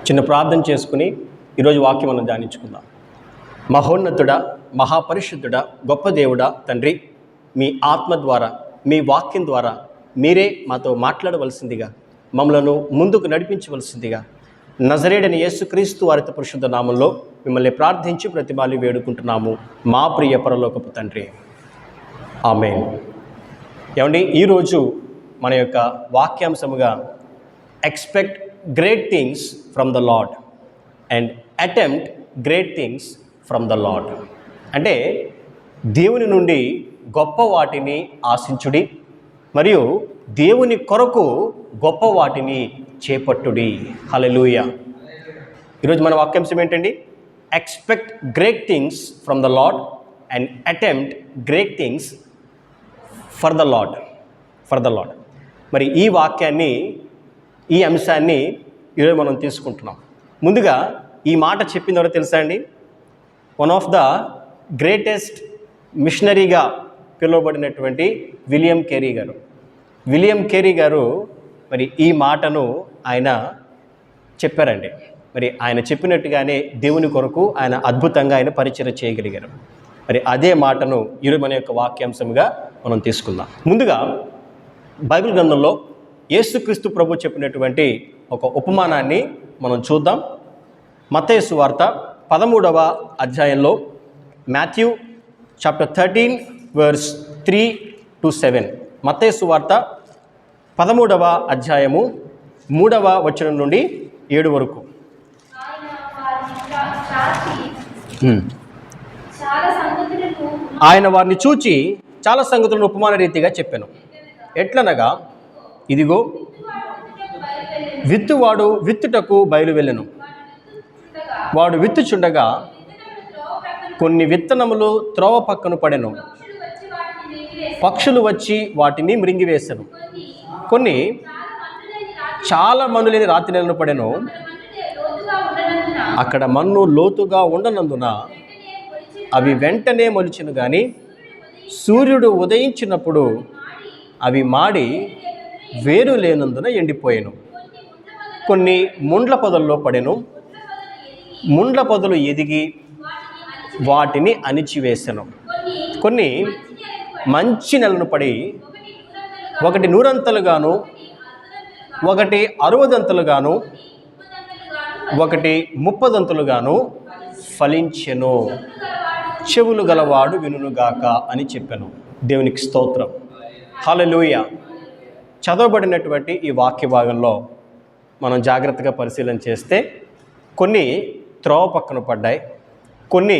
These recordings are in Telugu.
చిన్న ప్రార్థన చేసుకుని ఈరోజు వాక్యం మనం ధ్యానించుకుందాం. మహోన్నతుడా, మహాపరిశుద్ధుడా, గొప్ప దేవుడా, తండ్రి, మీ ఆత్మ ద్వారా, మీ వాక్యం ద్వారా మీరే మాతో మాట్లాడవలసిందిగా, మమ్మలను ముందుకు నడిపించవలసిందిగా నజరేయుడైన యేసుక్రీస్తు వారి పరిశుద్ధ నామంలో మిమ్మల్ని ప్రార్థించి ప్రతిమాలి వేడుకుంటున్నాము మా ప్రియ పరలోకపు తండ్రి. ఆమేన్. ఏమండి, ఈరోజు మన యొక్క వాక్యాంశముగా expect great things from the Lord and attempt great things from the Lord. అంటే దేవుని నుండి గొప్ప వాటిని ఆశించుడి మరియు దేవుని కొరకు గొప్ప వాటిని చేపట్టుడి. హల్లెలూయా. ఈరోజు మన వాక్యాంశం ఏంటండి? Expect great things from the Lord and attempt great things for the lord. మరి ఈ వాక్యాన్ని, ఈ అంశాన్ని ఈరోజు మనం తీసుకుంటున్నాం. ముందుగా ఈ మాట చెప్పింది ఎవరో తెలుసా అండి? వన్ ఆఫ్ ద గ్రేటెస్ట్ మిషనరీగా పిలువబడినటువంటి విలియం కేరీ గారు మరి ఈ మాటను ఆయన చెప్పారండి. మరి ఆయన చెప్పినట్టుగానే దేవుని కొరకు ఆయన అద్భుతంగా ఆయన పరిచయం చేయగలిగారు. మరి అదే మాటను ఈరోజు మన యొక్క వాక్యాంశంగా మనం తీసుకుందాం. ముందుగా బైబిల్ గ్రంథంలో యేసుక్రీస్తు ప్రభు చెప్పినటువంటి ఒక ఉపమానాన్ని మనం చూద్దాం. మత్తయి సువార్త 13వ అధ్యాయంలో, మాథ్యూ చాప్టర్ 13 verse 3 to 7. మత్తయి సువార్త 13వ అధ్యాయము 3వ వచనం నుండి 7 వరకు. ఆయన వారిని చూచి చాలా సంగతులను ఉపమాన రీతిగా చెప్పాను. ఎట్లనగా, ఇదిగో విత్తువాడు విత్తుటకు బయలు వెళ్ళెను. వాడు విత్తుచుండగా కొన్ని విత్తనములు త్రోవ పక్కన పడెను. పక్షులు వచ్చి వాటిని మృంగివేసెను. కొన్ని చాలా మన్ను లేని రాతి నెలను పడెను. అక్కడ మన్ను లోతుగా ఉండనందున అవి వెంటనే మొలిచెను, కానీ సూర్యుడు ఉదయించినప్పుడు అవి మాడి వేరు లేనందున ఎండిపోయాను. కొన్ని ముండ్ల పొదల్లో పడెను. ముండ్ల పొదలు ఎదిగి వాటిని అణిచివేసెను. కొన్ని మంచి నెలను పడి ఒకటి 100 ఒకటి 60 ఒకటి 30 ఫలించెను. చెవులు గలవాడు వినుగాక అని చెప్పాను. దేవునికి స్తోత్రం. హల్లెలూయా. చదవబడినటువంటి ఈ వాక్య భాగంలో మనం జాగ్రత్తగా పరిశీలన చేస్తే కొన్ని త్రోవ పక్కన పడ్డాయి, కొన్ని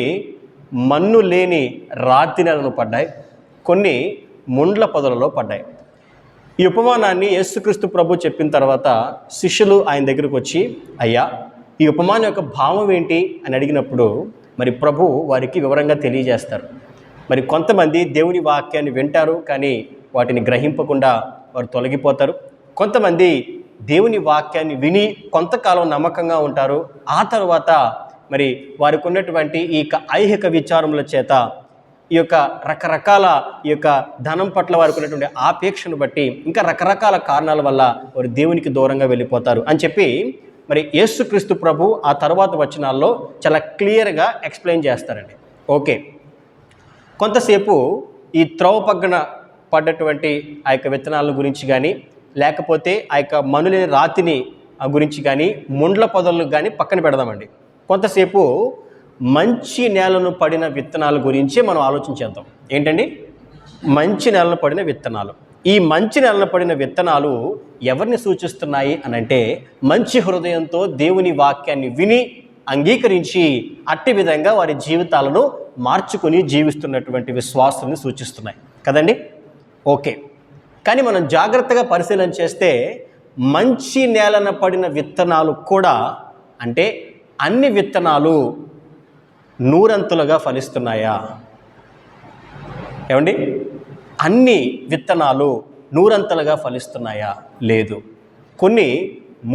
మన్ను లేని రాతి నెలను పడ్డాయి, కొన్ని ముండ్ల పొదలలో పడ్డాయి. ఈ ఉపమానాన్ని యేసుక్రీస్తు ప్రభు చెప్పిన తర్వాత శిష్యులు ఆయన దగ్గరకు వచ్చి, అయ్యా, ఈ ఉపమానం యొక్క భావం ఏంటి అని అడిగినప్పుడు మరి ప్రభు వారికి వివరంగా తెలియజేస్తారు. మరి కొంతమంది దేవుని వాక్యాన్ని వింటారు, కానీ వాటిని గ్రహింపకుండా వారు తొలగిపోతారు. కొంతమంది దేవుని వాక్యాన్ని విని కొంతకాలం నమ్మకంగా ఉంటారు. ఆ తర్వాత మరి వారికి ఉన్నటువంటి ఈ ఐహిక విచారముల చేత, ఈ యొక్క రకరకాల ఈ యొక్క ధనం పట్ల వారికి ఉన్నటువంటి ఆపేక్షను బట్టి, ఇంకా రకరకాల కారణాల వల్ల వారు దేవునికి దూరంగా వెళ్ళిపోతారు అని చెప్పి మరి యేసుక్రీస్తు ప్రభు ఆ తర్వాత వచనాల్లో చాలా క్లియర్గా ఎక్స్ప్లెయిన్ చేస్తారండి. ఓకే, కొంతసేపు ఈ త్రోవ పక్కన పడ్డటువంటి ఆ యొక్క విత్తనాల గురించి కానీ, లేకపోతే ఆ యొక్క మనులేని రాతిని గురించి కానీ, ముండ్ల పొదలను కానీ పక్కన పెడదామండి. కొంతసేపు మంచి నేలను పడిన విత్తనాల గురించి మనం ఆలోచించేద్దాం. ఏంటండి? మంచి నేలను పడిన విత్తనాలు. ఈ మంచి నేలను పడిన విత్తనాలు ఎవరిని సూచిస్తున్నాయి అని అంటే, మంచి హృదయంతో దేవుని వాక్యాన్ని విని అంగీకరించి అట్టి విధంగా వారి జీవితాలను మార్చుకొని జీవిస్తున్నటువంటి విశ్వాసాన్ని సూచిస్తున్నాయి కదండి. ఓకే, కానీ మనం జాగ్రత్తగా పరిశీలన చేస్తే మంచి నేలన పడిన విత్తనాలు కూడా, అంటే అన్ని విత్తనాలు 100 ఫలిస్తున్నాయా? ఏమండి, అన్ని విత్తనాలు 100 ఫలిస్తున్నాయా? లేదు. కొన్ని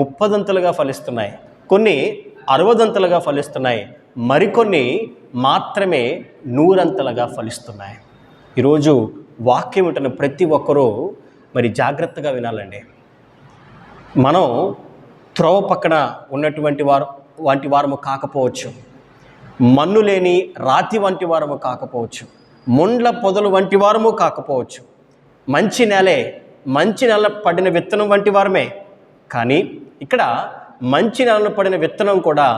30 ఫలిస్తున్నాయి, కొన్ని 60 ఫలిస్తున్నాయి, మరికొన్ని మాత్రమే 100 ఫలిస్తున్నాయి. ఈరోజు వాక్యం వింటున్న ప్రతి ఒక్కరూ మరి జాగ్రత్తగా వినాలండి. మనం త్రోవ పక్కన ఉన్నటువంటి వంటి వారము కాకపోవచ్చు, మన్ను లేని రాతి వంటి వారము కాకపోవచ్చు, ముండ్ల పొదలు వంటి వారము కాకపోవచ్చు, మంచి నేల పడిన విత్తనం వంటి వారమే. కానీ ఇక్కడ మంచి నేలను పడిన విత్తనం కూడా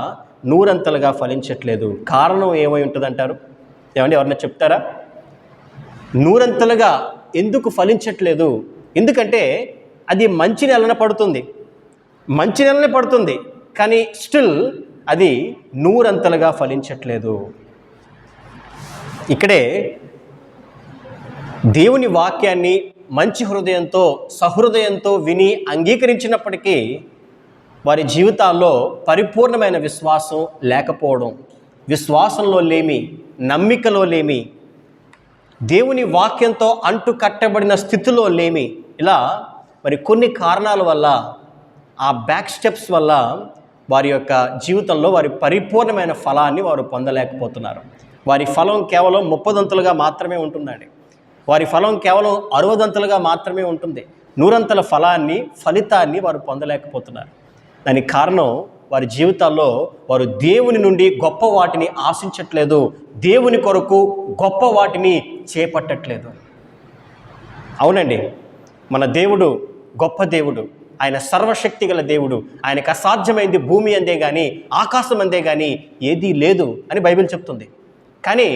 నూరంతలుగా ఫలించట్లేదు. కారణం ఏమై ఉంటుందంటారు? ఏమండి, ఎవరన్నా చెప్తారా? నూరంతలుగా ఎందుకు ఫలించట్లేదు? ఎందుకంటే అది మంచి నేలన పడుతుంది, కానీ స్టిల్ అది నూరంతలుగా ఫలించట్లేదు. ఇక్కడే దేవుని వాక్యాన్ని మంచి హృదయంతో, సహృదయంతో విని అంగీకరించినప్పటికీ వారి జీవితాల్లో పరిపూర్ణమైన విశ్వాసం లేకపోవడం, విశ్వాసంలో లేమి, నమ్మికలో లేమి, దేవుని వాక్యంతో అంటు కట్టబడిన స్థితిలో లేమి, ఇలా మరి కొన్ని కారణాల వల్ల, ఆ బ్యాక్ స్టెప్స్ వల్ల వారి యొక్క జీవితంలో వారి పరిపూర్ణమైన ఫలాన్ని వారు పొందలేకపోతున్నారు. వారి ఫలం కేవలం 30 మాత్రమే ఉంటుందండి. వారి ఫలం కేవలం 60 మాత్రమే ఉంటుంది. 100 ఫలితాన్ని వారు పొందలేకపోతున్నారు. దానికి కారణం వారి జీవితాల్లో వారు దేవుని నుండి గొప్ప వాటిని ఆశించట్లేదు, దేవుని కొరకు గొప్ప వాటిని చేపట్టట్లేదు. అవునండి, మన దేవుడు గొప్ప దేవుడు, ఆయన సర్వశక్తి గల దేవుడు. ఆయనకు అసాధ్యమైంది భూమి అందే కానీ, ఆకాశం అందే కానీ ఏదీ లేదు అని బైబిల్ చెప్తుంది. కానీ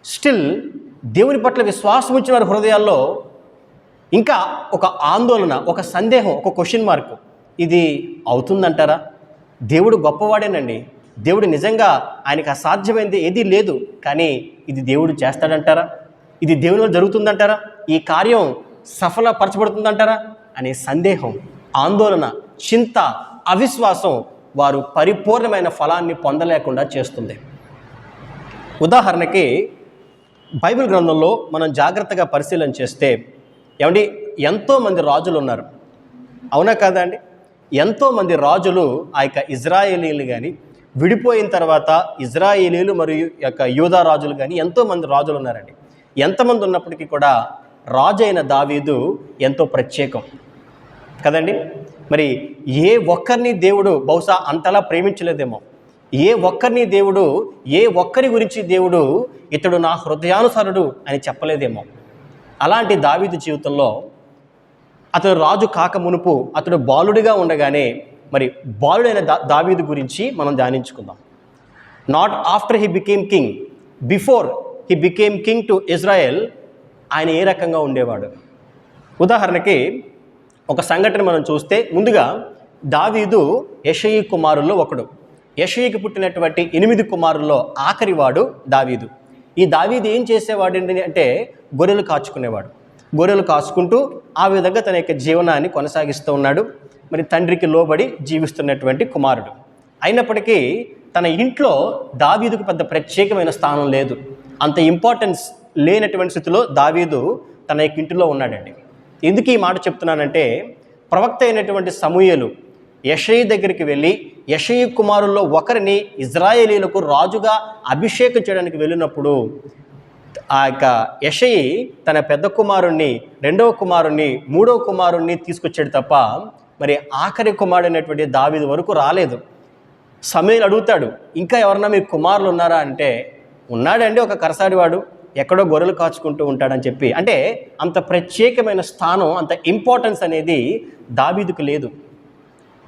స్టిల్ దేవుని పట్ల విశ్వాసం ఉంచిన వారి హృదయాల్లో ఇంకా ఒక ఆందోళన, ఒక సందేహం, ఒక క్వశ్చన్ మార్క్. ఇది అవుతుందంటారా? దేవుడు గొప్పవాడేనండి, దేవుడు నిజంగా ఆయనకు అసాధ్యమైంది ఏదీ లేదు, కానీ ఇది దేవుడు చేస్తాడంటారా? ఇది దేవునిలో జరుగుతుందంటారా? ఈ కార్యం సఫలపరచబడుతుందంటారా అనే సందేహం, ఆందోళన, చింత, అవిశ్వాసం వారు పరిపూర్ణమైన ఫలాన్ని పొందలేకుండా చేస్తుంది. ఉదాహరణకి బైబిల్ గ్రంథంలో మనం జాగ్రత్తగా పరిశీలన చేస్తే, ఏమండి, ఎంతోమంది రాజులు ఉన్నారు, అవునా కాదా అండి? ఎంతోమంది రాజులు ఆ యొక్క ఇజ్రాయేలీలు కానీ, విడిపోయిన తర్వాత ఇజ్రాయేలీలు మరియు యొక్క యూదా రాజులు కానీ ఎంతోమంది రాజులు ఉన్నారండి. ఎంతమంది ఉన్నప్పటికీ కూడా రాజు అయిన దావీదు ఎంతో ప్రత్యేకం కదండి. మరి ఏ ఒక్కరిని దేవుడు బహుశా అంతలా ప్రేమించలేదేమో, ఏ ఒక్కరి గురించి దేవుడు ఇతడు నా హృదయానుసారుడు అని చెప్పలేదేమో. అలాంటి దావీదు జీవితంలో అతడు రాజు కాక మునుపు అతడు బాలుడిగా ఉండగానే మరి బాలుడైన దావీదు గురించి మనం ధ్యానించుకుందాం. Not after he became king, before he became king to Israel ఆయన ఏ రకంగా ఉండేవాడు? ఉదాహరణకి ఒక సంఘటన మనం చూస్తే, ముందుగా దావీదు యెషయి కుమారుల్లో ఒకడు. యెషయికి పుట్టినటువంటి 8 కుమారుల్లో ఆఖరివాడు దావీదు. ఈ దావీదు ఏం చేసేవాడు అంటే గొర్రెలు కాచుకునేవాడు. గొర్రెలు కాచుకుంటూ ఆ విధంగా తన యొక్క జీవనాన్ని కొనసాగిస్తూ ఉన్నాడు. మరి తండ్రికి లోబడి జీవిస్తున్నటువంటి కుమారుడు. అయినప్పటికీ తన ఇంట్లో దావీదుకు పెద్ద ప్రత్యేకమైన స్థానం లేదు, అంత ఇంపార్టెన్స్ లేనటువంటి స్థితిలో దావీదు తన యొక్క ఇంటిలో ఉన్నాడండి. ఎందుకు ఈ మాట చెప్తున్నానంటే, ప్రవక్త అయినటువంటి సమూయేలు యెషయి దగ్గరికి వెళ్ళి యెషయి కుమారుల్లో ఒకరిని ఇజ్రాయేలీలకు రాజుగా అభిషేకం చేయడానికి వెళ్ళినప్పుడు ఆ యొక్క యెషయి తన పెద్ద కుమారుణ్ణి, 2వ కుమారుణ్ణి, 3వ కుమారుణ్ణి తీసుకొచ్చాడు తప్ప మరి ఆఖరి కుమారుడైనటువంటి దావీదు వరకు రాలేదు. సమూయేలు అడుగుతాడు, ఇంకా ఎవరన్నా మీకు కుమారులు ఉన్నారా అంటే, ఉన్నాడండి ఒక కరసాడివాడు, ఎక్కడో గొర్రెలు కాచుకుంటూ ఉంటాడని చెప్పి. అంటే అంత ప్రత్యేకమైన స్థానం, అంత ఇంపార్టెన్స్ అనేది దావీదుకు లేదు.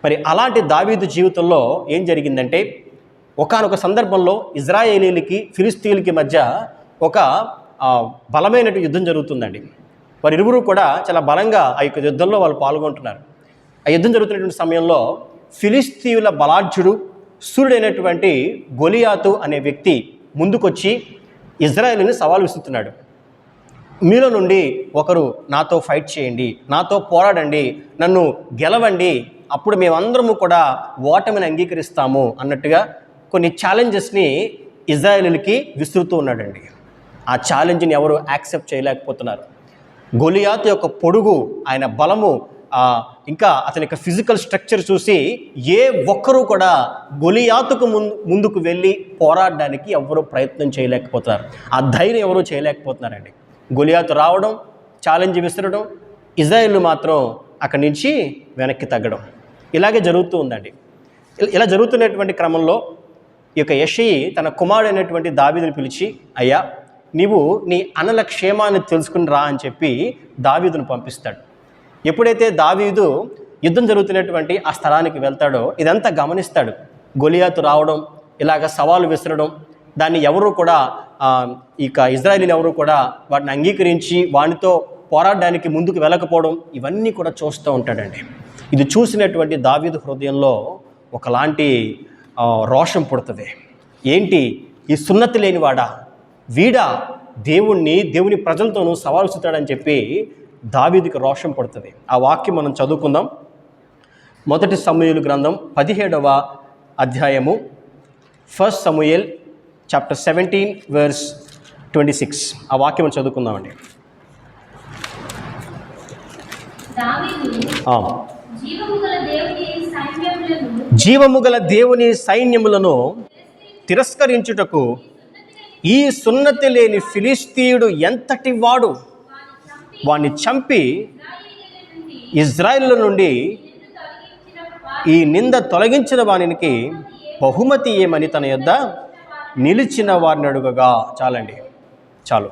మరి అలాంటి దావీదు జీవితంలో ఏం జరిగిందంటే, ఒకానొక సందర్భంలో ఇజ్రాయేలీలకి ఫిలిస్తీన్లకి మధ్య ఒక బలమైన యుద్ధం జరుగుతుందండి. వారి ఇరువురు కూడా చాలా బలంగా ఆ యొక్క యుద్ధంలో వాళ్ళు పాల్గొంటున్నారు. ఆ యుద్ధం జరుగుతున్నటువంటి సమయంలో ఫిలిస్తీయుల బలాఢ్యుడు, సూర్యుడైనటువంటి గొలియాతు అనే వ్యక్తి ముందుకొచ్చి ఇజ్రాయేలుని సవాలు విసురుతున్నాడు. మీలో నుండి ఒకరు నాతో ఫైట్ చేయండి, నాతో పోరాడండి, నన్ను గెలవండి, అప్పుడు మేమందరము కూడా ఓటమిని అంగీకరిస్తాము అన్నట్టుగా కొన్ని ఛాలెంజెస్ని ఇజ్రాయేలులకి విసురుతూ ఉన్నాడండి. ఆ ఛాలెంజ్ని ఎవరు యాక్సెప్ట్ చేయలేకపోతున్నారు. గొలియాతు యొక్క పొడుగు, ఆయన బలము, ఇంకా అతని యొక్క ఫిజికల్ స్ట్రక్చర్ చూసి ఏ ఒక్కరూ కూడా గొలియాతుకు ముందుకు వెళ్ళి పోరాడడానికి ఎవరూ ప్రయత్నం చేయలేకపోతున్నారు. ఆ ధైర్యం ఎవరూ చేయలేకపోతున్నారండి. గొలియాతు రావడం, ఛాలెంజ్ విసరడం, ఇజ్రాయేలు మాత్రం అక్కడి నుంచి వెనక్కి తగ్గడం. ఇలాగే జరుగుతూ ఉందండి. ఇలా జరుగుతున్నటువంటి క్రమంలో ఈ యొక్క యెషయి తన కుమారుడైనటువంటి దావీదుని పిలిచి, అయ్యా నీవు నీ అన్నల క్షేమాన్ని తెలుసుకుని రా అని చెప్పి దావీదును పంపిస్తాడు. ఎప్పుడైతే దావీదు యుద్ధం జరుగుతున్నటువంటి ఆ స్థలానికి వెళ్తాడో ఇదంతా గమనిస్తాడు. గొలియాతు రావడం, ఇలాగ సవాలు విసరడం, దాన్ని ఎవరు కూడా ఇక ఇజ్రాయేలీలు ఎవరు కూడా వాటిని అంగీకరించి వానితో పోరాడడానికి ముందుకు వెళ్ళకపోవడం, ఇవన్నీ కూడా చూస్తూ ఉంటాడండి. ఇది చూసినటువంటి దావీదు హృదయంలో ఒకలాంటి రోషం పుడుతుంది. ఏంటి, ఈ సున్నతి లేనివాడా, వీడా దేవుని ప్రజలతోనూ సవాలు చూస్తాడని చెప్పి దావీదుకి రోషం పడుతుంది. ఆ వాక్యం మనం చదువుకుందాం. 1 సమూయేలు గ్రంథం 17వ అధ్యాయము, 1 సమూయేల్ చాప్టర్ 17 వర్స్ 26. ఆ వాక్యం చదువుకుందామండి. జీవము గల దేవుని సైన్యములను తిరస్కరించుటకు ఈ సున్నతి లేని ఫిలిస్తీయుడు ఎంతటి వాడు, వాణ్ణి చంపి ఇజ్రాయేలు నుండి ఈ నింద తొలగించిన వానికి బహుమతి ఏమని తన యొద్ద నిలిచిన వారిని అడుగగా. చాలు.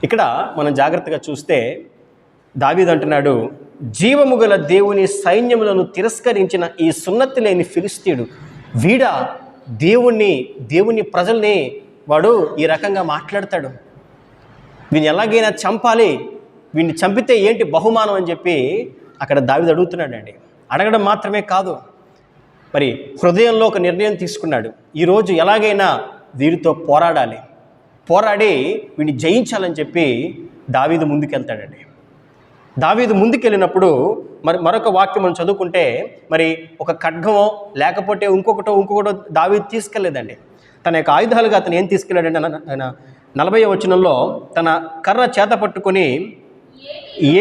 ఇక్కడ మనం జాగ్రత్తగా చూస్తే దావీదు అంటున్నాడు, జీవము గల దేవుని సైన్యములను తిరస్కరించిన ఈ సున్నతి లేని ఫిలిస్తీయుడు, వీడా దేవుని ప్రజల్ని వాడు ఈ రకంగా మాట్లాడతాడు, వీని ఎలాగైనా చంపాలి, వీడిని చంపితే ఏంటి బహుమానం అని చెప్పి అక్కడ దావీదు అడుగుతున్నాడండి. అడగడం మాత్రమే కాదు, మరి హృదయంలో ఒక నిర్ణయం తీసుకున్నాడు. ఈరోజు ఎలాగైనా వీరితో పోరాడి వీడిని జయించాలని చెప్పి దావీదు ముందుకెళ్తాడండి. దావీదు ముందుకెళ్ళినప్పుడు మరొక వాక్యం మనం చదువుకుంటే, మరి ఒక ఖడ్గమో లేకపోతే ఇంకొకటో దావీదు తీసుకెళ్ళలేదండి. తన యొక్క ఆయుధాలుగా అతను ఏం తీసుకెళ్ళాడంటే, 40వ వచనంలో తన కర్ర చేత పట్టుకొని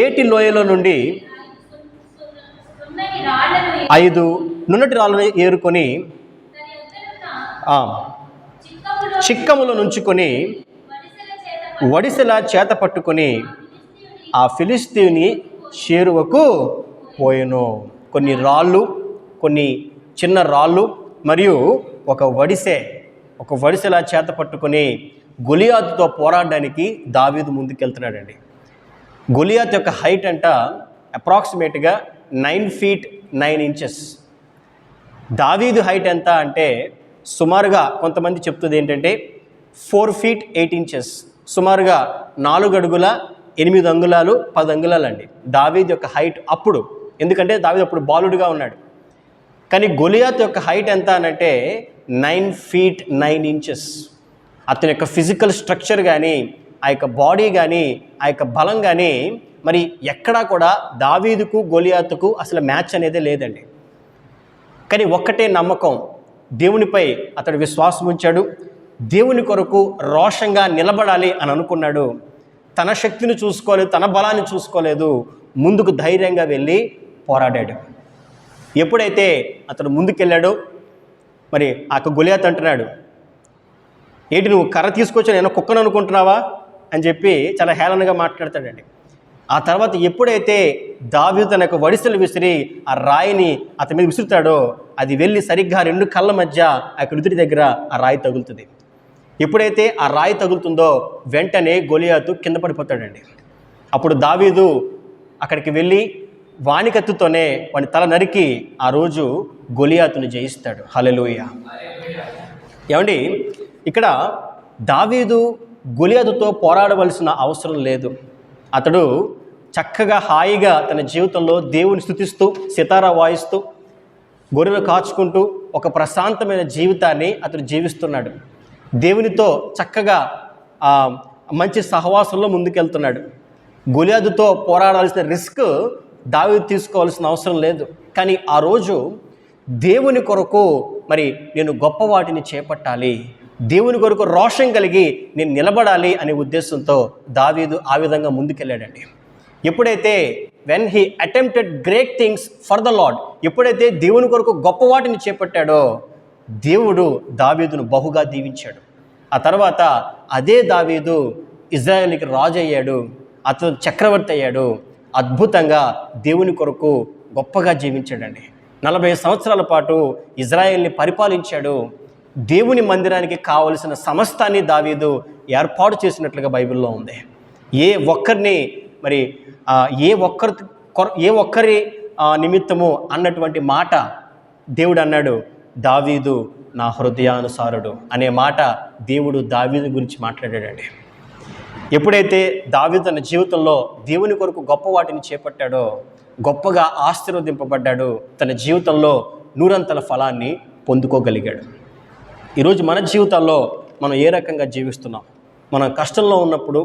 ఏటి లోయలో నుండి 5 నున్నటి రాళ్ళను ఏరుకొని చిక్కములో నుంచుకొని వడిసెలా చేత పట్టుకొని ఆ ఫిలిస్తీయుని చేరువకు పోయెను. కొన్ని చిన్న రాళ్ళు మరియు ఒక వడిసెలా చేత పట్టుకొని గొలియాతుతో పోరాడడానికి దావీదు ముందుకెళ్తున్నాడండి. గొలియాత్ యొక్క హైట్ అంట అప్రాక్సిమేట్గా 9 feet 9 inches. దావీదు హైట్ ఎంత అంటే సుమారుగా కొంతమంది చెప్తుంది ఏంటంటే 4 feet 8 inches, సుమారుగా 4 అడుగుల 8 అంగుళాలు 10 అంగుళాలు అండి దావీదు యొక్క హైట్ అప్పుడు. ఎందుకంటే దావీదు అప్పుడు బాలుడుగా ఉన్నాడు. కానీ గొలియాత్ యొక్క హైట్ ఎంత అనంటే 9 feet 9 inches. అతని యొక్క ఫిజికల్ స్ట్రక్చర్ కానీ, ఆ యొక్క బాడీ కానీ, ఆ యొక్క బలం కానీ మరి ఎక్కడా కూడా దావీదుకు గొలియాతుకు అసలు మ్యాచ్ అనేది లేదండి. కానీ ఒక్కటే నమ్మకం, దేవునిపై అతడు విశ్వాసం ఉంచాడు. దేవుని కొరకు రోషంగా నిలబడాలి అని అనుకున్నాడు. తన శక్తిని చూసుకోలేదు, తన బలాన్ని చూసుకోలేదు, ముందుకు ధైర్యంగా వెళ్ళి పోరాడాడు. ఎప్పుడైతే అతడు ముందుకెళ్ళాడో మరి ఆ గొలియాత్ అంటున్నాడు, ఏంటి నువ్వు కర్ర తీసుకొచ్చి నేను కుక్కను అనుకుంటున్నావా అని చెప్పి చాలా హేళనగా మాట్లాడతాడండి. ఆ తర్వాత ఎప్పుడైతే దావీదు తన యొక్క వడిసెలు విసిరి ఆ రాయిని అతని మీద విసురుతాడో అది వెళ్ళి సరిగ్గా 2 కళ్ళ మధ్య ఆ నుదుటి దగ్గర ఆ రాయి తగులుతుంది. ఎప్పుడైతే ఆ రాయి తగులుతుందో వెంటనే గొలియాతు కింద పడిపోతాడండి. అప్పుడు దావీదు అక్కడికి వెళ్ళి వానికత్తుతోనే వాని తల నరికి ఆ రోజు గొలియాతుని జయిస్తాడు. హల్లెలూయా. ఏమండి, ఇక్కడ దావీదు గొలియాతుతో పోరాడవలసిన అవసరం లేదు. అతడు చక్కగా హాయిగా తన జీవితంలో దేవుని స్తుతిస్తూ సితారా వాయిస్తూ గొర్రెలు కాచుకుంటూ ఒక ప్రశాంతమైన జీవితాన్ని అతడు జీవిస్తున్నాడు. దేవునితో చక్కగా మంచి సహవాసంలో ముందుకెళ్తున్నాడు. గొలియాతుతో పోరాడాల్సిన రిస్క్ దావీదు తీసుకోవాల్సిన అవసరం లేదు. కానీ ఆ రోజు దేవుని కొరకు మరి నేను గొప్ప వాటిని చేపట్టాలి, దేవుని కొరకు రోషం కలిగి నేను నిలబడాలి అనే ఉద్దేశంతో దావీదు ఆ విధంగా ముందుకెళ్ళాడండి. ఎప్పుడైతే when he attempted great things for the lord, ఎప్పుడైతే దేవుని కొరకు గొప్ప వాటిని చేపట్టాడో దేవుడు దావీదును బహుగా దీవించాడు. ఆ తర్వాత అదే దావీదు ఇజ్రాయేలుకి రాజు అయ్యాడు, అతను చక్రవర్తి అయ్యాడు. అద్భుతంగా దేవుని కొరకు గొప్పగా జీవించాడండి. 40 సంవత్సరాల పాటు ఇజ్రాయెల్ని పరిపాలించాడు. దేవుని మందిరానికి కావలసిన సమస్తాన్ని దావీదు ఏర్పాటు చేసినట్లుగా బైబిల్లో ఉంది. ఏ ఒక్కరిని మరి ఏ ఒక్కరి నిమిత్తము అన్నటువంటి మాట దేవుడు అన్నాడు, దావీదు నా హృదయానుసారుడు అనే మాట దేవుడు దావీదు గురించి మాట్లాడాడండి. ఎప్పుడైతే దావీదు తన జీవితంలో దేవుని కొరకు గొప్ప వాటిని చేపట్టాడో, గొప్పగా ఆశీర్వదింపబడ్డాడు, తన జీవితంలో 100 ఫలాన్ని పొందుకోగలిగాడు. ఈరోజు మన జీవితాల్లో మనం ఏ రకంగా జీవిస్తున్నాం? మనం కష్టంలో ఉన్నప్పుడు,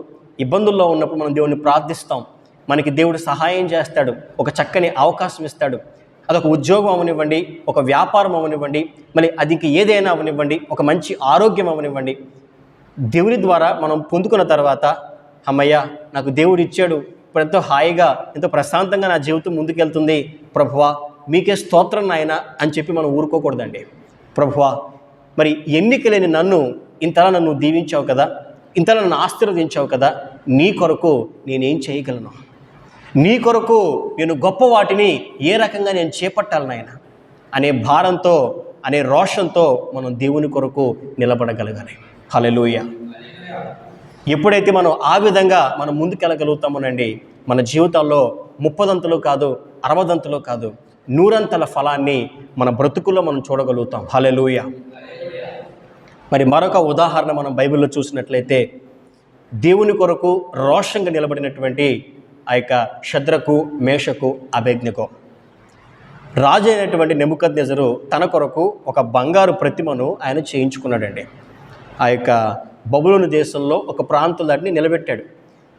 ఇబ్బందుల్లో ఉన్నప్పుడు మనం దేవుని ప్రార్థిస్తాం. మనకి దేవుడు సహాయం చేస్తాడు, ఒక చక్కని అవకాశం ఇస్తాడు. అదొక ఉద్యోగం అవనివ్వండి, ఒక వ్యాపారం అవనివ్వండి, మళ్ళీ అది ఏదైనా అవనివ్వండి, ఒక మంచి ఆరోగ్యం అవనివ్వండి. దేవుని ద్వారా మనం పొందుకున్న తర్వాత అమ్మయ్య నాకు దేవుడు ఇచ్చాడు, ఇప్పుడు ఎంతో హాయిగా ఎంతో ప్రశాంతంగా నా జీవితం ముందుకెళ్తుంది, ప్రభువా మీకే స్తోత్రం నాయన అని చెప్పి మనం ఊరుకోకూడదండి. ప్రభువా మరి ఎన్నిక లేని ఇంతలా నన్ను దీవించావు కదా, ఇంతలా నన్ను ఆశీర్వదించావు కదా, నీ కొరకు నేనేం చేయగలను? నీ కొరకు నేను గొప్ప వాటిని ఏ రకంగా నేను చేపట్టాలి నాయన అనే భారంతో, అనే రోషంతో మనం దేవుని కొరకు నిలబడగలగాలి. హల్లెలూయా. ఎప్పుడైతే మనం ఆ విధంగా మనం ముందుకెళ్ళగలుగుతామోనండి, మన జీవితాల్లో 30 కాదు, 60 కాదు, 100 ఫలాన్ని మన బ్రతుకుల్లో మనం చూడగలుగుతాం. హల్లెలూయా. మరి మరొక ఉదాహరణ మనం బైబిల్లో చూసినట్లయితే, దేవుని కొరకు రోషంగా నిలబడినటువంటి ఆ యొక్క షద్రకు, మేషకు, అబేద్నెగో. రాజు అయినటువంటి నెబుకద్నెజరు తన కొరకు ఒక బంగారు ప్రతిమను ఆయన చేయించుకున్నాడండి. ఆ యొక్క బబులోను దేశంలో ఒక ప్రాంతం దాటిని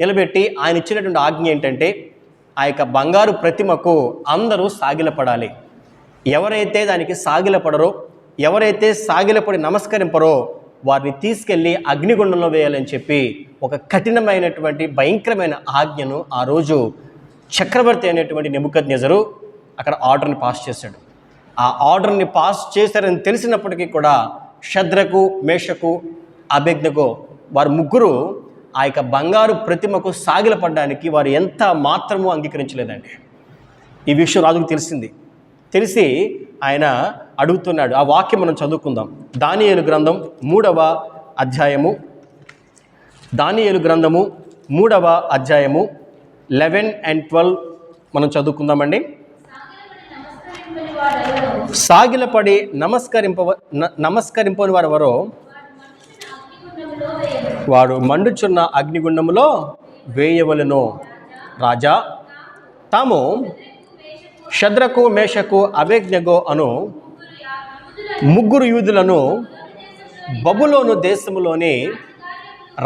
నిలబెట్టి ఆయన ఇచ్చినటువంటి ఆజ్ఞ ఏంటంటే, ఆ యొక్క బంగారు ప్రతిమకు అందరూ సాగిలపడాలి. ఎవరైతే దానికి సాగిలపడరో, ఎవరైతే సాగిలపడి నమస్కరింపరో వారిని తీసుకెళ్ళి అగ్నిగుండంలో వేయాలని చెప్పి ఒక కఠినమైనటువంటి భయంకరమైన ఆజ్ఞను ఆ రోజు చక్రవర్తి అయినటువంటి నెబుకద్నెజరు అక్కడ ఆర్డర్ని పాస్ చేశాడు. ఆ ఆర్డర్ని పాస్ చేశారని తెలిసినప్పటికీ కూడా షద్రకు, మేషకు, అబేద్నెగో వారు ముగ్గురు ఆ యొక్క బంగారు ప్రతిమకు సాగిలపడడానికి వారు ఎంత మాత్రమూ అంగీకరించలేదండి. ఈ విషయం రాజుకు తెలిసి ఆయన అడుగుతున్నాడు. ఆ వాక్యం మనం చదువుకుందాం. దానియేలు గ్రంథం 3వ అధ్యాయము, దానియేలు గ్రంథము 3వ అధ్యాయము 11 and 12 మనం చదువుకుందామండి. సాగిలపడి నమస్కరింపని వారెవరో వాడు మండుచున్న అగ్నిగుండములో వేయవలెను. రాజా తాము షద్రకు, మేషకు, అబేద్నెగో అను ముగ్గురు యూదులను బబులోను దేశములోని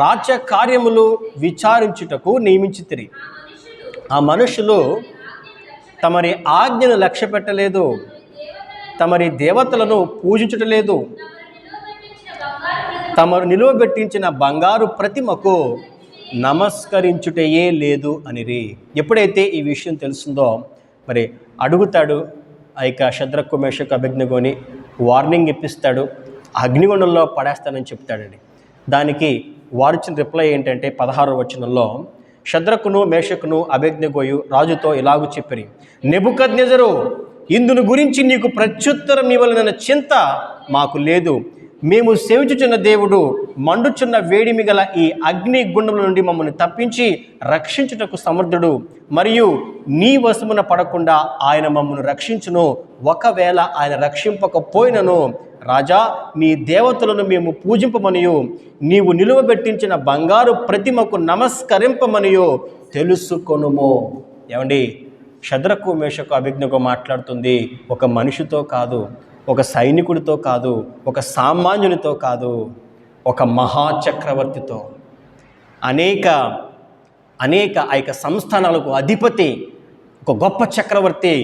రాజ్యకార్యములు విచారించుటకు నియమించితిరి. ఆ మనుషులు తమరి ఆజ్ఞను లక్ష్య పెట్టలేదు, తమరి దేవతలను పూజించటలేదు, తమరు నిలువబెట్టించిన బంగారు ప్రతిమకు నమస్కరించుటయే లేదు అనిరి. ఎప్పుడైతే ఈ విషయం తెలుస్తుందో మరి అడుగుతాడు, ఆ యొక్క షద్రకు, మేషకు, అబేద్నెగోని వార్నింగ్ ఇప్పిస్తాడు, అగ్నిగుండంలో పడేస్తానని చెప్తాడండి. దానికి వారు ఇచ్చిన రిప్లై ఏంటంటే 16వ వచనంలో, షద్రకును, మేషకును, అబేద్నెగోయు రాజుతో ఇలాగూ చెప్పిరి, నెబుకద్నెజరు ఇందును గురించి నీకు ప్రత్యుత్తరం ఇవ్వాలన్న చింత మాకు లేదు. మేము సేవించుచున్న దేవుడు మండుచున్న వేడిమి గల ఈ అగ్ని గుండముల నుండి మమ్మల్ని తప్పించి రక్షించుటకు సమర్థుడు, మరియు నీ వశమున పడకుండా ఆయన మమ్మల్ని రక్షించును. ఒకవేళ ఆయన రక్షింపకపోయినను రాజా నీ దేవతలను మేము పూజింపమనియు నీవు నిలువబెట్టించిన బంగారు ప్రతిమకు నమస్కరింపమనియో తెలుసుకొనుము. ఏమండి, షద్రకు, మేషకు, అబేద్నెగో మాట్లాడుతుంది ఒక మనిషితో కాదు, ఒక సైనికుడితో కాదు, ఒక సామాన్యునితో కాదు, ఒక మహాచక్రవర్తితో, అనేక ఆ యొక్క సంస్థానాలకు అధిపతి, ఒక గొప్ప చక్రవర్తి.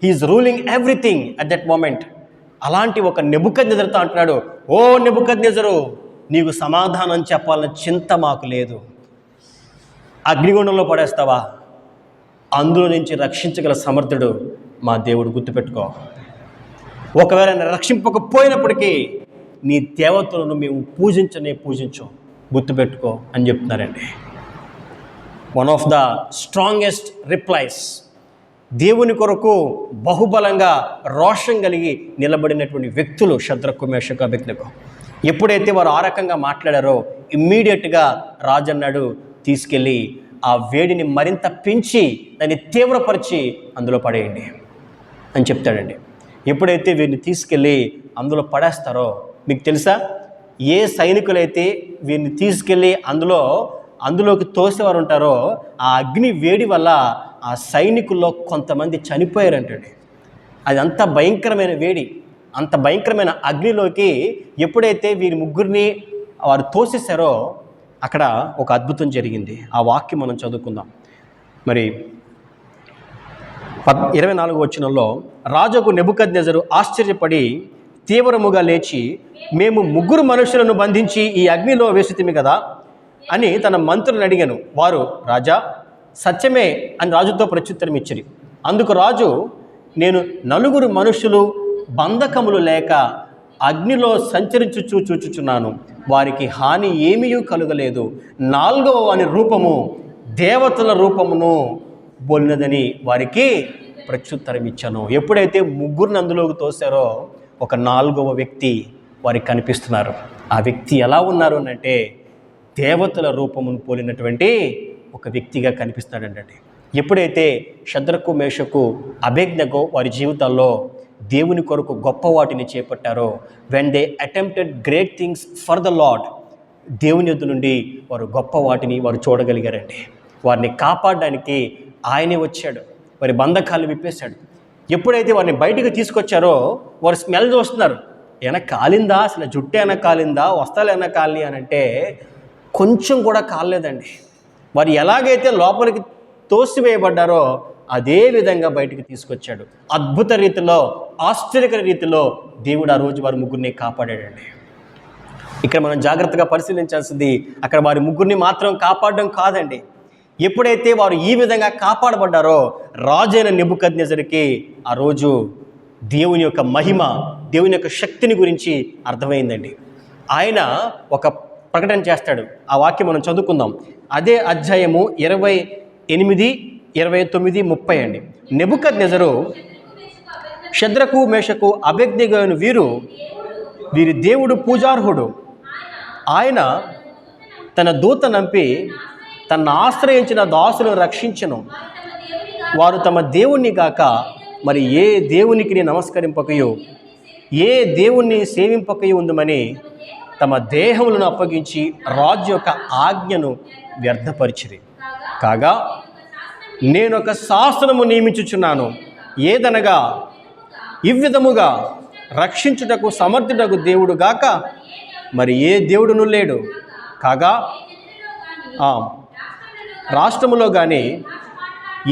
He is ruling everything at that moment. అలాంటి ఒక నెబుకద్నెజరుతో అంటున్నాడు, ఓ నెబుకద్నెజరు నీకు సమాధానం చెప్పాలన్న చింత మాకు లేదు. అగ్నిగుండంలో పడేస్తావా? అందులో నుంచి రక్షించగల సమర్థుడు మా దేవుడు, గుర్తుపెట్టుకో. ఒకవేళ రక్షింపకపోయినప్పటికీ నీ దేవతలను మేము పూజించం, గుర్తుపెట్టుకో అని చెప్తున్నారండి. One of the strongest replies దేవుని కొరకు బహుబలంగా రోషం కలిగి నిలబడినటువంటి వ్యక్తులు షద్రకు మేషకు అబేద్నెగో. ఎప్పుడైతే వారు ఆ రకంగా మాట్లాడారో ఇమ్మీడియట్గా రాజు అన్నాడు, తీసుకెళ్ళి ఆ వేడిని మరింత పెంచి దాన్ని తీవ్రపరిచి అందులో పడేయండి అని చెప్తాడండి. ఎప్పుడైతే వీరిని తీసుకెళ్ళి అందులో పడేస్తారో, మీకు తెలుసా, ఏ సైనికులైతే వీరిని తీసుకెళ్ళి అందులోకి తోసేవారు ఉంటారో ఆ అగ్ని వేడి వల్ల ఆ సైనికుల్లో కొంతమంది చనిపోయారంటండి. అది అంత భయంకరమైన వేడి, అంత భయంకరమైన అగ్నిలోకి ఎప్పుడైతే వీరి ముగ్గురిని వారు తోసేశారో అక్కడ ఒక అద్భుతం జరిగింది. ఆ వాక్యం మనం చదువుకుందాం. మరి 24వ వచనంలో, రాజుకు నెబుకద్నెజరు ఆశ్చర్యపడి తీవ్రముగా లేచి, మేము 3 మనుషులను బంధించి ఈ అగ్నిలో వేసితిమి కదా అని తన మంత్రులను అడిగాను. వారు, రాజా సత్యమే అని రాజుతో ప్రత్యుత్తరం ఇచ్చిరి. అందుకు రాజు, నేను 4 మనుషులు బంధకములు లేక అగ్నిలో చూచుచున్నాను, వారికి హాని ఏమీ కలుగలేదు. 4వ వాని రూపము దేవతల రూపమును బోలినదని వారికి ప్రత్యుత్తరం ఇచ్చాను. ఎప్పుడైతే 3 అందులోకి తోసారో ఒక 4వ వ్యక్తి వారికి కనిపిస్తున్నారు. ఆ వ్యక్తి ఎలా ఉన్నారు అంటే దేవతల రూపమును పోలినటువంటి ఒక వ్యక్తిగా కనిపిస్తాడండి. ఎప్పుడైతే షద్రకు మేషకు అబేద్నెగో వారి జీవితాల్లో దేవుని కొరకు గొప్ప వాటిని చేపట్టారో, when they attempted great things for the Lord, దేవుని యొద్ద నుండి వారు గొప్ప వాటిని వారు చూడగలిగారండి. వారిని కాపాడడానికి ఆయనే వచ్చాడు, వారి బంధకాలు విప్పేశాడు. ఎప్పుడైతే వారిని బయటికి తీసుకొచ్చారో వారు స్మెల్ చూస్తున్నారు, ఏమైనా కాలిందా, అసలు జుట్టు ఏమైనా కాలిందా, వస్త్రాలు ఏమైనా కాలి అని అంటే కొంచెం కూడా కాలేదండి. వారు ఎలాగైతే లోపలికి తోసివేయబడ్డారో అదే విధంగా బయటికి తీసుకొచ్చాడు. అద్భుత రీతిలో, ఆశ్చర్యకర రీతిలో దేవుడు ఆ రోజు వారి ముగ్గురిని కాపాడాడండి. ఇక్కడ మనం జాగ్రత్తగా పరిశీలించాల్సింది అక్కడ వారి ముగ్గురిని మాత్రం కాపాడడం కాదండి. ఎప్పుడైతే వారు ఈ విధంగా కాపాడబడ్డారో రాజైన నెబుకద్నెజరుకి ఆ రోజు దేవుని యొక్క మహిమ, దేవుని యొక్క శక్తిని గురించి అర్థమైందండి. ఆయన ఒక ప్రకటన చేస్తాడు. ఆ వాక్యం మనం చదువుకుందాం. అదే అధ్యాయము 28, 29, 30 అండి. నెబుకద్నెజరు షద్రకు మేషకు అబేద్నెగో వీరి దేవుడు పూజార్హుడు. ఆయన తన దూత నంపి తన ఆశ్రయించిన దాసులను రక్షించను. వారు తమ దేవుణ్ణి గాక మరి ఏ దేవునికి నమస్కరింపకయో ఏ దేవుణ్ణి సేవింపకయో ఉందమని తమ దేహములను అప్పగించి రాజు యొక్క ఆజ్ఞను వ్యర్థపరిచిరి. కాగా నేనొక శాసనము నియమించుచున్నాను, ఏదనగా ఇవ్విధముగా రక్షించుటకు సమర్థుడకు దేవుడు గాక మరి ఏ దేవుడును లేడు. కాగా రాష్ట్రములో కానీ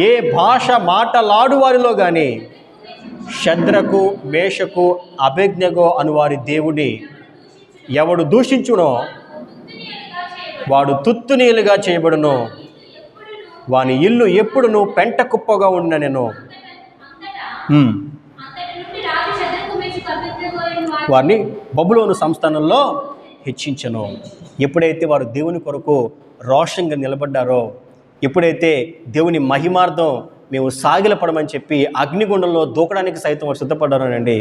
ఏ భాష మాటలాడు వారిలో కానీ షద్రకు మేషకు అబేద్నెగో అనువారి దేవుడి ఎవడు దూషించునో వాడు తుత్తునీలుగా చేయబడును, వాని ఇల్లు ఎప్పుడును పెంట కుప్పగా ఉండనెను. వారిని బబులోను సంస్థానంలో హెచ్చించను. ఎప్పుడైతే వారు దేవుని కొరకు రోషంగా నిలబడ్డారో, ఎప్పుడైతే దేవుని మహిమార్థం మేము సాగిలపడమని చెప్పి అగ్నిగుండంలో దూకడానికి సైతం వారు సిద్ధపడ్డారోనండి,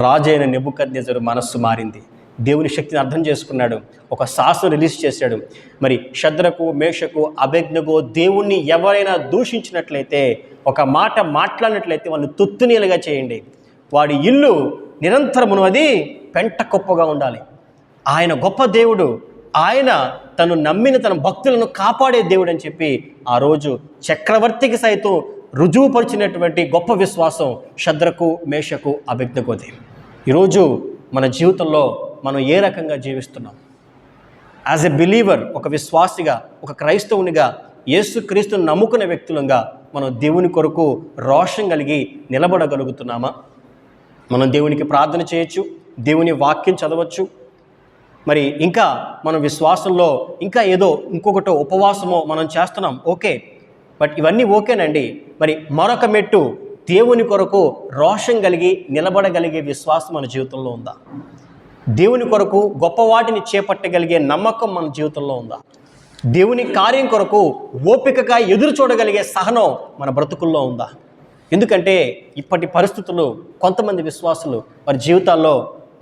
రాజైన నెబుకద్నెజరు మనస్సు మారింది. దేవుని శక్తిని అర్థం చేసుకున్నాడు. ఒక శాసనం రిలీజ్ చేశాడు. మరి షద్రకు మేషకు అబేద్నెగో దేవుణ్ణి ఎవరైనా దూషించినట్లయితే, ఒక మాట మాట్లాడినట్లయితే వాళ్ళని తుత్తునీలుగా చేయండి. వాడి ఇల్లు నిరంతరమును అది పెంట కుప్పగా ఉండాలి. ఆయన గొప్ప దేవుడు, ఆయన తను నమ్మిన తన భక్తులను కాపాడే దేవుడు అని చెప్పి ఆ రోజు చక్రవర్తికి సైతం రుజువుపరిచినటువంటి గొప్ప విశ్వాసం షద్రకు మేషకు అబేద్నెగోది. ఈరోజు మన జీవితంలో మనం ఏ రకంగా జీవిస్తున్నాం? యాజ్ ఎ బిలీవర్, ఒక విశ్వాసిగా, ఒక క్రైస్తవునిగా, యేసుక్రీస్తును నమ్ముకునే వ్యక్తులంగా మనం దేవుని కొరకు రోషం కలిగి నిలబడగలుగుతున్నామా? మనం దేవునికి ప్రార్థన చేయొచ్చు, దేవుని వాక్యం చదవచ్చు, మరి ఇంకా మనం విశ్వాసంలో ఇంకా ఏదో ఇంకొకటో ఉపవాసమో మనం చేస్తున్నాం, ఓకే. బట్ ఇవన్నీ ఓకేనండి. మరి మరొక మెట్టు దేవుని కొరకు రోషం కలిగి నిలబడగలిగే విశ్వాసం మన జీవితంలో ఉందా? దేవుని కొరకు గొప్ప వాటిని చేపట్టగలిగే నమ్మకం మన జీవితంలో ఉందా? దేవుని కార్యం కొరకు ఓపికగా ఎదురు చూడగలిగే సహనం మన బ్రతుకుల్లో ఉందా? ఎందుకంటే ఇప్పటి పరిస్థితులు కొంతమంది విశ్వాసులు వారి జీవితాల్లో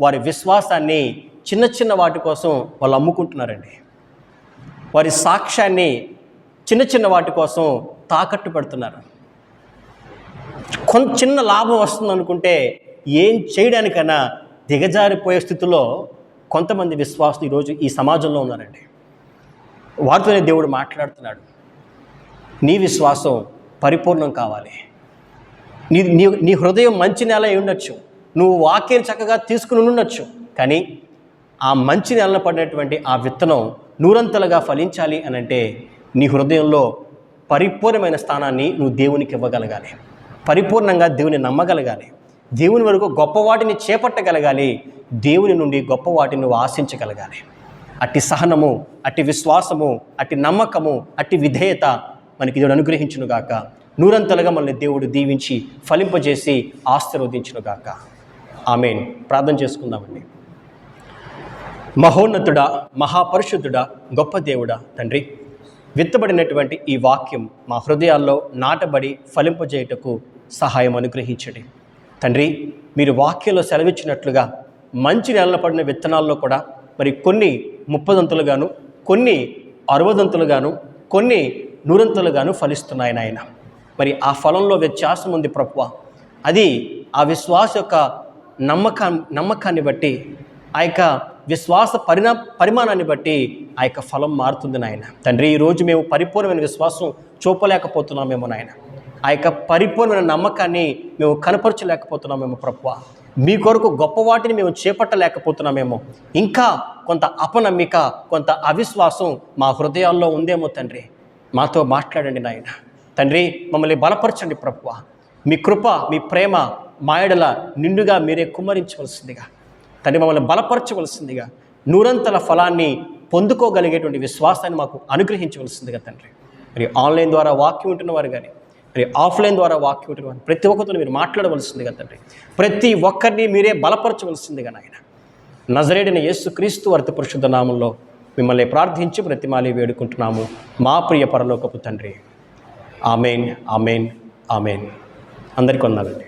వారి విశ్వాసాన్ని చిన్న చిన్న వాటి కోసం వాళ్ళు అమ్ముకుంటున్నారండి. వారి సాక్ష్యాన్ని చిన్న చిన్న వాటి కోసం తాకట్టు పెడుతున్నారు. చిన్న లాభం వస్తుంది అనుకుంటే ఏం చేయడానికైనా దిగజారిపోయే స్థితిలో కొంతమంది విశ్వాసులు ఈరోజు ఈ సమాజంలో ఉన్నారండి. వారితోనే దేవుడు మాట్లాడుతున్నాడు. నీ విశ్వాసం పరిపూర్ణం కావాలి. నీ నీ నీ హృదయం మంచి నేల అయి ఉండొచ్చు, నువ్వు వాక్యం చక్కగా తీసుకుని ఉండొచ్చు, కానీ ఆ మంచి నేలలో పడినటువంటి ఆ విత్తనం నూరంతలుగా ఫలించాలి అని అంటే నీ హృదయంలో పరిపూర్ణమైన స్థానాన్ని నువ్వు దేవునికి ఇవ్వగలగాలి. పరిపూర్ణంగా దేవుని నమ్మగలగాలి. దేవుని వరకు గొప్ప వాటిని చేపట్టగలగాలి. దేవుని నుండి గొప్ప వాటిని నువ్వు ఆశించగలగాలి. అట్టి సహనము, అట్టి విశ్వాసము, అట్టి నమ్మకము, అట్టి విధేయత మనకి దేవుడు అనుగ్రహించునుగాక. నూరంతలుగా మనల్ని దేవుడు దీవించి ఫలింపజేసి ఆశీర్వదించునుగాక. ఆమేన్. ప్రార్థన చేసుకుందామండి. మహోన్నతుడా, మహాపరిశుద్ధుడా, గొప్ప దేవుడా తండ్రి, విత్తబడినటువంటి ఈ వాక్యం మా హృదయాల్లో నాటబడి ఫలింపజేయుటకు సహాయం అనుగ్రహించండి తండ్రి. మీరు వాక్యంలో సెలవిచ్చినట్లుగా మంచి నేలలో పడిన విత్తనాల్లో కూడా మరి కొన్ని 30 కొన్ని 60 కొన్ని 100 ఫలిస్తున్నాయి నాయన. మరి ఆ ఫలంలో వ్యత్యాసం ఉంది ప్రభువా. అది ఆ విశ్వాస యొక్క నమ్మకాన్ని బట్టి, ఆ యొక్క విశ్వాస పరిమాణాన్ని బట్టి ఆ యొక్క ఫలం మారుతుంది నాయన. తండ్రి, ఈరోజు మేము పరిపూర్ణమైన విశ్వాసం చూపలేకపోతున్నామేమో నాయన. ఆ యొక్క పరిపూర్ణమైన నమ్మకాన్ని మేము కనపరచలేకపోతున్నామేమో ప్రభువా. మీ కొరకు గొప్ప వాటిని మేము చేపట్టలేకపోతున్నామేమో. ఇంకా కొంత అపనమ్మిక, కొంత అవిశ్వాసం మా హృదయాల్లో ఉందేమో తండ్రి. మాతో మాట్లాడండి నాయన. తండ్రి, మమ్మల్ని బలపరచండి ప్రభువా. మీ కృప, మీ ప్రేమ మా యెడల నిండుగా మీరే కుమ్మరించవలసిందిగా తండ్రి, మమ్మల్ని బలపరచవలసిందిగా, నూరంతల ఫలాన్ని పొందుకోగలిగేటువంటి విశ్వాసాన్ని మాకు అనుగ్రహించవలసిందిగా తండ్రి. మరి ఆన్లైన్ ద్వారా వాక్యం ఉంటున్నవారు కానీ, మరి ఆఫ్లైన్ ద్వారా వాక్యం ఉంటున్నవారు ప్రతి ఒక్కరితో మీరు మాట్లాడవలసిందిగా తండ్రి. ప్రతి ఒక్కరిని మీరే బలపరచవలసిందిగా నాయన. నజరేయుడైన యేసుక్రీస్తు వారి పరిశుద్ధ నామంలో మిమ్మల్ని ప్రార్థించి బ్రతిమాలి వేడుకుంటున్నాము మా ప్రియ పరలోకపు తండ్రి. ఆమేన్, ఆమేన్, ఆమేన్. అందరికీ వందనాలండి.